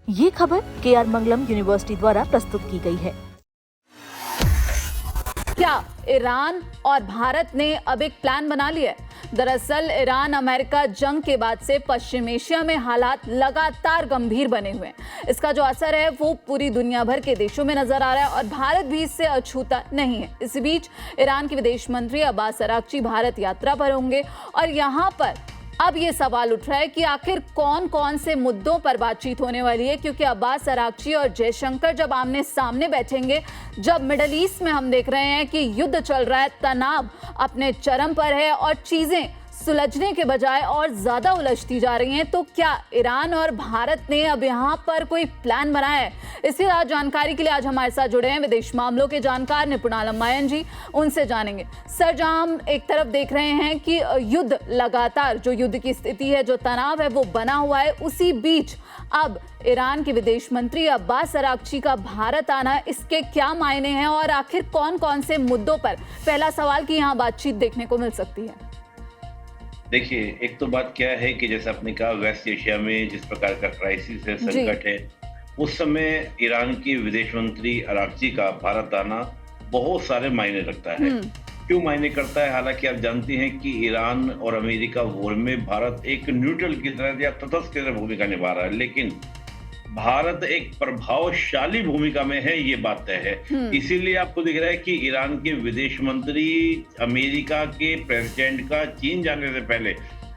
ये खबर KR मंगलम university द्वारा प्रस्तुत की गई है। क्या ईरान और भारत ने अब एक प्लान बना लिया है? दरअसल ईरान अमेरिका जंग के बाद से पश्चिम एशिया में हालात लगातार गंभीर बने हुए हैं। इसका जो असर है वो पूरी दुनिया भर के देशों में नजर आ रहा है और भारत भी इससे अछूता नहीं है। इसी बीच ईरान के विदेश मंत्री अब्बास अराक्ची भारत यात्रा पर होंगे और यहाँ पर अब ये सवाल उठ रहा है कि आखिर कौन कौन से मुद्दों पर बातचीत होने वाली है, क्योंकि अब्बास अराक्ची और जयशंकर जब आमने सामने बैठेंगे, जब मिडल ईस्ट में हम देख रहे हैं कि युद्ध चल रहा है, तनाव अपने चरम पर है और चीजें सुलझने के बजाय और ज्यादा उलझती जा रही हैं, तो क्या ईरान और भारत ने अब यहाँ पर कोई प्लान बनाया है? इसके साथ जानकारी के लिए आज हमारे साथ जुड़े हैं विदेश मामलों के जानकार निपुण आलम मायन जी। उनसे जानेंगे सर, जहां हम एक तरफ देख रहे हैं कि युद्ध लगातार, जो युद्ध की स्थिति है, जो तनाव है वो बना हुआ है, उसी बीच अब ईरान के विदेश मंत्री अब्बास अराक्ची का भारत आना, इसके क्या मायने हैं और आखिर कौन कौन से मुद्दों पर, पहला सवाल की यहाँ बातचीत देखने को मिल सकती है? देखिए, एक तो बात क्या है कि जैसे आपने कहा, वेस्ट एशिया में जिस प्रकार का क्राइसिस है, संकट है, उस समय ईरान के विदेश मंत्री अराक्ची का भारत आना बहुत सारे मायने रखता है। क्यों मायने करता है? हालांकि आप जानते हैं कि ईरान और अमेरिका वॉर में भारत एक न्यूट्रल की तरह या तटस्थ की तरह भूमिका निभा रहा है, लेकिन भारत एक प्रभावशाली भूमिका में है, ये बात तय है। इसीलिए आपको दिख रहा है कि ईरान के विदेश मंत्री अमेरिका के प्रेसिडेंट का चीन जाने से पहले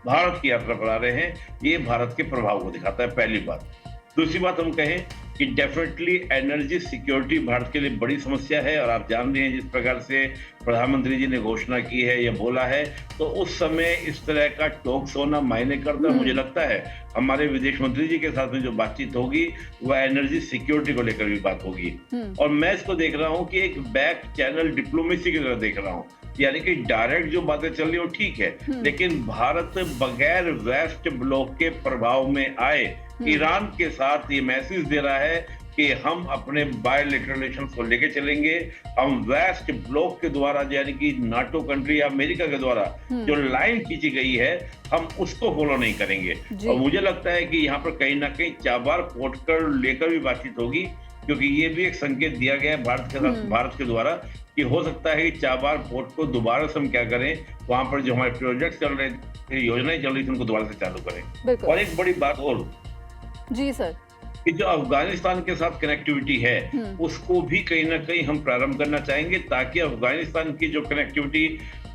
भारत की यात्रा पर आ रहे हैं। ये भारत के प्रभाव को दिखाता है, पहली बात। दूसरी बात हम कहें कि डेफिनेटली एनर्जी सिक्योरिटी भारत के लिए बड़ी समस्या है और आप जान रहे हैं जिस प्रकार से प्रधानमंत्री जी ने घोषणा की है या बोला है, तो उस समय इस तरह का टॉक्स होना मायने करता है। मुझे लगता है हमारे विदेश मंत्री जी के साथ में जो बातचीत होगी वह एनर्जी सिक्योरिटी को लेकर भी बात होगी। और मैं इसको देख रहा हूँ कि एक बैक चैनल डिप्लोमेसी की तरह देख रहा हूँ, यानी कि डायरेक्ट जो बातें चल रही हो ठीक है, लेकिन भारत बगैर वेस्ट ब्लॉक के प्रभाव में आए ईरान के साथ ये मैसेज दे रहा है कि हम अपने बायलैटरल रिलेशंस को लेके चलेंगे। हम वेस्ट ब्लॉक के द्वारा, यानी कि नाटो कंट्री या अमेरिका के द्वारा जो लाइन खींची गई है, हम उसको फॉलो नहीं करेंगे। और मुझे लगता है कि यहाँ पर कहीं ना कहीं चाबार पोर्ट कर लेकर भी बातचीत होगी, क्योंकि ये भी एक संकेत दिया गया है भारत के साथ, भारत के द्वारा, कि हो सकता है कि चाबार पोर्ट को दोबारा से हम क्या करें, वहां पर जो हमारे प्रोजेक्ट चल रहे थे, योजनाएं चल रही थी, उनको दोबारा से चालू करें। और एक बड़ी बात और जी सर, कि जो अफगानिस्तान के साथ कनेक्टिविटी है उसको भी कहीं ना कहीं हम प्रारंभ करना चाहेंगे, ताकि अफगानिस्तान की जो कनेक्टिविटी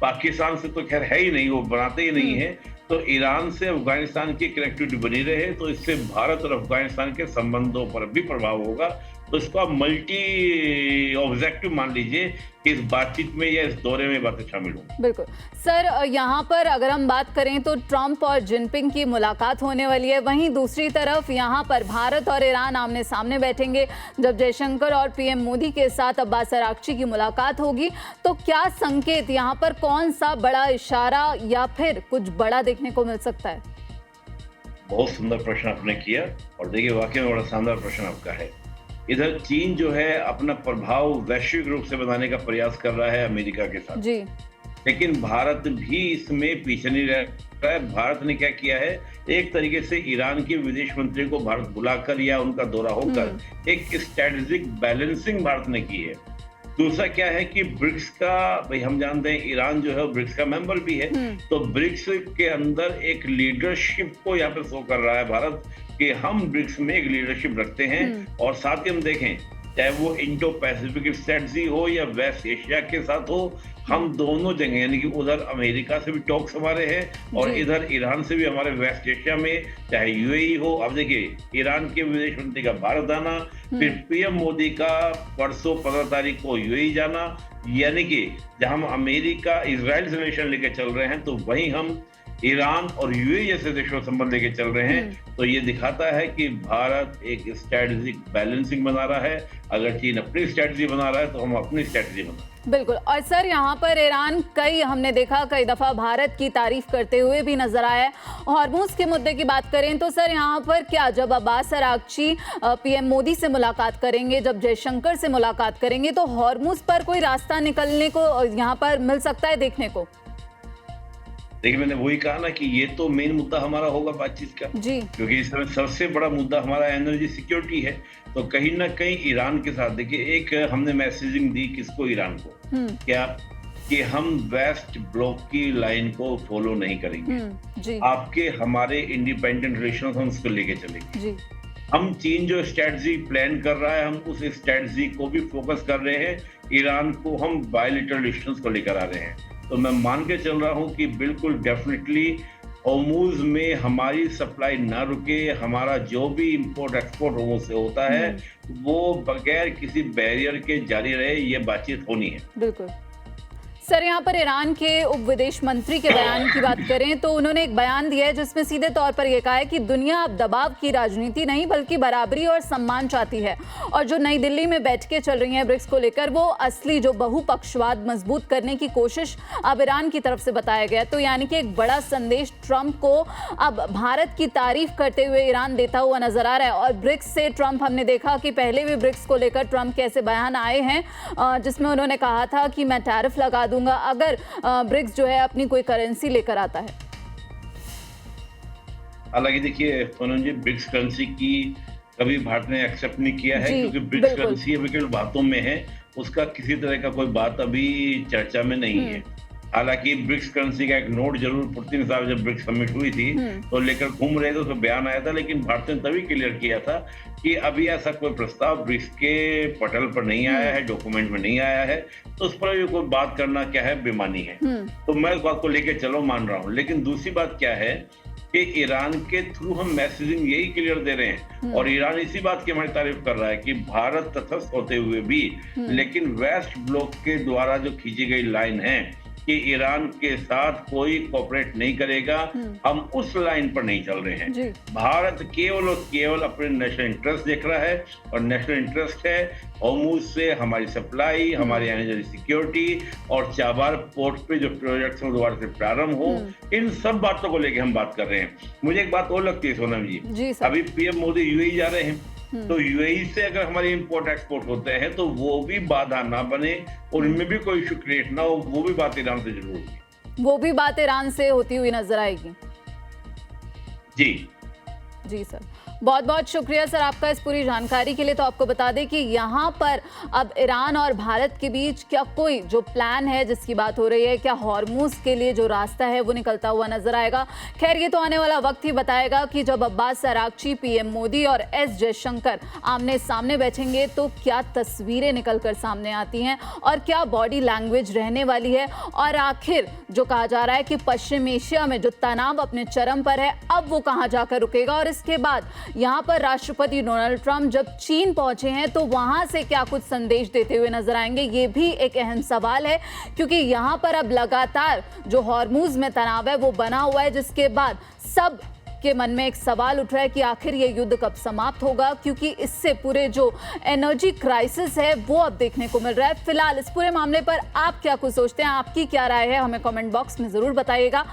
पाकिस्तान से तो खैर है ही नहीं, वो बनाते ही नहीं है, तो ईरान से अफगानिस्तान की कनेक्टिविटी बनी रहे, तो इससे भारत और अफगानिस्तान के संबंधों पर भी प्रभाव होगा। तो इसको आप मल्टी ऑब्जेक्टिव मान लीजिए कि इस बातचीत में या इस दौरे में बातें शामिल हों। बिल्कुल सर, यहाँ पर अगर हम बात करें तो ट्रंप और जिनपिंग की मुलाकात होने वाली है, वहीं दूसरी तरफ यहाँ पर भारत और ईरान आमने सामने बैठेंगे जब जयशंकर और पीएम मोदी के साथ अब्बास अराक्ची की मुलाकात होगी। तो क्या संकेत यहाँ पर, कौन सा बड़ा इशारा या फिर कुछ बड़ा देखने को मिल सकता है? बहुत सुंदर प्रश्न आपने किया और देखिए, वाकई में बड़ा शानदार प्रश्न आपका है। इधर चीन जो है अपना प्रभाव वैश्विक रूप से बनाने का प्रयास कर रहा है अमेरिका के साथ जी, लेकिन भारत भी इसमें पीछे नहीं रह रहा है। भारत ने क्या किया है, एक तरीके से ईरान के विदेश मंत्री को भारत बुलाकर या उनका दौरा होकर एक स्ट्रेटेजिक बैलेंसिंग भारत ने की है। दूसरा क्या है कि ब्रिक्स का, भाई हम जानते हैं ईरान जो है ब्रिक्स का मेंबर भी है, तो ब्रिक्स के अंदर एक लीडरशिप को यहाँ पे शो कर रहा है भारत कि हम ब्रिक्स में एक लीडरशिप रखते हैं। और साथ ही हम देखें, चाहे वो इंडो पैसिफिक स्ट्रेटजी हो या वेस्ट एशिया के साथ हो, हम दोनों जगह, यानी कि उधर अमेरिका से भी टॉक्स हमारे हैं और इधर ईरान से भी हमारे वेस्ट एशिया में, चाहे यूएई हो। अब देखिए, ईरान के विदेश मंत्री का भारत आना, फिर पीएम मोदी का परसों 15 तारीख को यूएई जाना, यानी कि जहां हम अमेरिका इजराइल से रिलेशन लेके चल रहे हैं, तो वहीं हम ईरान और यूएई जैसे देशों संबंध लेके चल रहे हैं। तो ये दिखाता है कि भारत एक स्ट्रेटेजिक बैलेंसिंग बना रहा है। अगर चीन अपनी स्ट्रेटजी बना रहा है तो हम अपनी स्ट्रेटजी बना रहे हैं। बिल्कुल। और सर, यहाँ पर ईरान हमने देखा कई दफा भारत की तारीफ करते हुए भी नजर आया है। हॉर्मुज के मुद्दे की बात करें तो सर, यहाँ पर क्या, जब अब्बास अराक्ची पीएम मोदी से मुलाकात करेंगे, जब जयशंकर से मुलाकात करेंगे, तो हॉर्मुज पर कोई रास्ता निकलने को यहाँ पर मिल सकता है देखने को? देखिए, मैंने वही कहा ना कि ये तो मेन मुद्दा हमारा होगा बातचीत का, जी। क्योंकि इस समय सबसे बड़ा मुद्दा हमारा एनर्जी सिक्योरिटी है। तो कहीं ना कहीं ईरान के साथ देखिए, एक हमने मैसेजिंग दी किसको, ईरान को, क्या कि हम वेस्ट ब्लॉक की लाइन को फॉलो नहीं करेंगे, जी। आपके हमारे इंडिपेंडेंट रिलेशन हम उसको लेके चलेंगे। जी। हम चीन जो स्ट्रेटजी प्लान कर रहा है, हम उस स्ट्रेटजी को भी फोकस कर रहे हैं। ईरान को हम बायलैटरल रिलेशंस को लेकर आ रहे हैं। तो मैं मान के चल रहा हूं कि बिल्कुल डेफिनेटली होर्मुज में हमारी सप्लाई ना रुके, हमारा जो भी इंपोर्ट एक्सपोर्ट होर्मुज से होता है वो बगैर किसी बैरियर के जारी रहे, ये बातचीत होनी है। बिल्कुल सर, यहाँ पर ईरान के उप विदेश मंत्री के बयान की बात करें तो उन्होंने एक बयान दिया है जिसमें सीधे तौर पर यह कहा है कि दुनिया अब दबाव की राजनीति नहीं बल्कि बराबरी और सम्मान चाहती है, और जो नई दिल्ली में बैठकें चल रही हैं ब्रिक्स को लेकर, वो असली जो बहुपक्षवाद मजबूत करने की कोशिश अब ईरान की तरफ से बताया गया। तो यानी कि एक बड़ा संदेश ट्रंप को अब भारत की तारीफ करते हुए ईरान देता हुआ नजर आ रहा है। और ब्रिक्स से ट्रंप, हमने देखा कि पहले भी ब्रिक्स को लेकर ट्रंप के ऐसे बयान आए हैं जिसमें उन्होंने कहा था कि मैं टैरिफ लगा दूंगा अगर ब्रिक्स जो है अपनी कोई करेंसी लेकर आता है। हालांकि देखिए सोनम जी, ब्रिक्स करेंसी की कभी भारत ने एक्सेप्ट नहीं किया है, क्योंकि ब्रिक्स करेंसी अभी केवल बातों में है, उसका किसी तरह का कोई बात अभी चर्चा में नहीं है। हालांकि ब्रिक्स करेंसी का एक नोट जरूर पुतिन साहब जब ब्रिक्स समिट हुई थी तो लेकर घूम रहे थे, उसमें बयान आया था, लेकिन भारत ने तभी क्लियर किया था कि अभी ऐसा कोई प्रस्ताव ब्रिक्स के पटल पर नहीं आया है, डॉक्यूमेंट में नहीं आया है, तो उस पर भी कोई बात करना क्या है, बेमानी है। तो मैं इस बात को लेकर चलो मान रहा हूँ। लेकिन दूसरी बात क्या है कि ईरान के थ्रू हम मैसेजिंग यही क्लियर दे रहे हैं, और ईरान इसी बात की हमारी तारीफ कर रहा है कि भारत तटस्थ होते हुए भी, लेकिन वेस्ट ब्लॉक के द्वारा जो खींची गई लाइन है कि ईरान के साथ कोई कोऑपरेट नहीं करेगा, हम उस लाइन पर नहीं चल रहे हैं। भारत केवल और केवल अपने नेशनल इंटरेस्ट देख रहा है, और नेशनल इंटरेस्ट है होर्मुज से हमारी सप्लाई, हमारी एनर्जी सिक्योरिटी, और चाबार पोर्ट पे जो प्रोजेक्ट्स हैं दोबारा से प्रारंभ हो। इन सब बातों को लेकर हम बात कर रहे हैं। मुझे एक बात और लगती है सोनम जी, अभी पीएम मोदी यूएई जा रहे हैं, तो यूएई से अगर हमारे इंपोर्ट एक्सपोर्ट होते हैं तो वो भी बाधा ना बने और इनमें भी कोई इशू क्रिएट ना हो, वो भी बात ईरान से जरूर होगी। वो भी बात ईरान से होती हुई नजर आएगी। जी सर, बहुत बहुत शुक्रिया सर आपका इस पूरी जानकारी के लिए। तो आपको बता दें कि यहाँ पर अब ईरान और भारत के बीच क्या कोई जो प्लान है जिसकी बात हो रही है, क्या हॉर्मुज के लिए जो रास्ता है वो निकलता हुआ नजर आएगा। खैर, ये तो आने वाला वक्त ही बताएगा कि जब अब्बास अरागची, पीएम मोदी और एस जयशंकर आमने सामने बैठेंगे तो क्या तस्वीरें निकलकर सामने आती हैं और क्या बॉडी लैंग्वेज रहने वाली है। और आखिर जो कहा जा रहा है कि पश्चिम एशिया में जो तनाव अपने चरम पर है, अब वो कहाँ जाकर रुकेगा। और इसके बाद यहाँ पर राष्ट्रपति डोनाल्ड ट्रंप जब चीन पहुंचे हैं तो वहां से क्या कुछ संदेश देते हुए नजर आएंगे, ये भी एक अहम सवाल है, क्योंकि यहाँ पर अब लगातार जो हॉर्मुज में तनाव है वो बना हुआ है, जिसके बाद सब के मन में एक सवाल उठ रहा है कि आखिर ये युद्ध कब समाप्त होगा, क्योंकि इससे पूरे जो एनर्जी क्राइसिस है वो अब देखने को मिल रहा है। फिलहाल इस पूरे मामले पर आप क्या कुछ सोचते हैं, आपकी क्या राय है, हमें कमेंट बॉक्स में जरूर बताइएगा।